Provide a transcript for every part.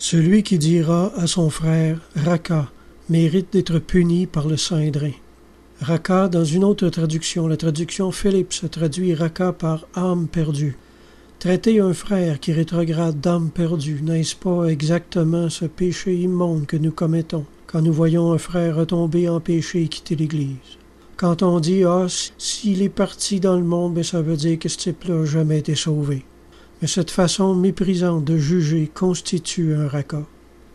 Celui qui dira à son frère « Raka » mérite d'être puni par le Saint-Drin. Raka, dans une autre traduction, la traduction Philippe se traduit Raka par « âme perdue ». Traiter un frère qui rétrograde d'âme perdue, n'est-ce pas exactement ce péché immonde que nous commettons quand nous voyons un frère retomber en péché et quitter l'Église? Quand on dit « Ah, s'il est parti dans le monde, bien, ça veut dire que ce type-là n'a jamais été sauvé ». Mais cette façon méprisante de juger constitue un raka.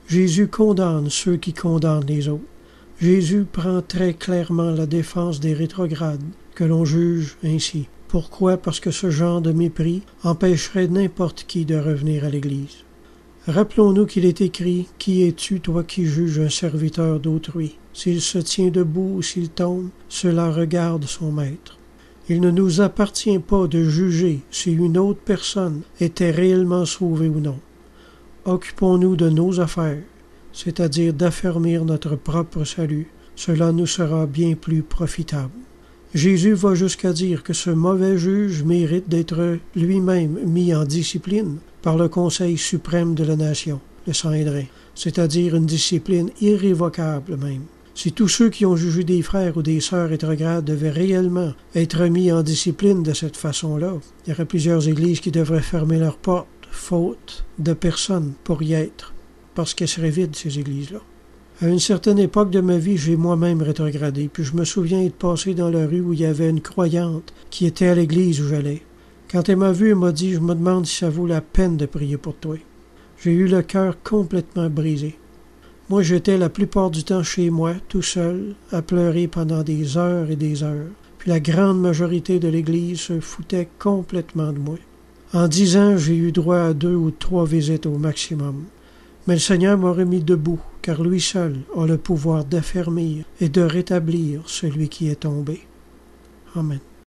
Jésus condamne ceux qui condamnent les autres. Jésus prend très clairement la défense des rétrogrades, que l'on juge ainsi. Pourquoi? Parce que ce genre de mépris empêcherait n'importe qui de revenir à l'Église. Rappelons-nous qu'il est écrit « Qui es-tu, toi qui juges un serviteur d'autrui? S'il se tient debout ou s'il tombe, cela regarde son maître. » Il ne nous appartient pas de juger si une autre personne était réellement sauvée ou non. Occupons-nous de nos affaires, c'est-à-dire d'affermir notre propre salut. Cela nous sera bien plus profitable. Jésus va jusqu'à dire que ce mauvais juge mérite d'être lui-même mis en discipline par le Conseil suprême de la nation, le Saint-Drin, c'est-à-dire une discipline irrévocable même. Si tous ceux qui ont jugé des frères ou des sœurs rétrogrades devaient réellement être mis en discipline de cette façon-là, il y aurait plusieurs églises qui devraient fermer leurs portes, faute de personnes pour y être, parce qu'elles seraient vides, ces églises-là. À une certaine époque de ma vie, j'ai moi-même rétrogradé, puis je me souviens être passé dans la rue où il y avait une croyante qui était à l'église où j'allais. Quand elle m'a vu, elle m'a dit « Je me demande si ça vaut la peine de prier pour toi. » J'ai eu le cœur complètement brisé. Moi, j'étais la plupart du temps chez moi, tout seul, à pleurer pendant des heures et des heures. Puis la grande majorité de l'Église se foutait complètement de moi. En 10 ans, j'ai eu droit à 2 ou 3 visites au maximum. Mais le Seigneur m'a remis debout, car lui seul a le pouvoir d'affermir et de rétablir celui qui est tombé. Amen.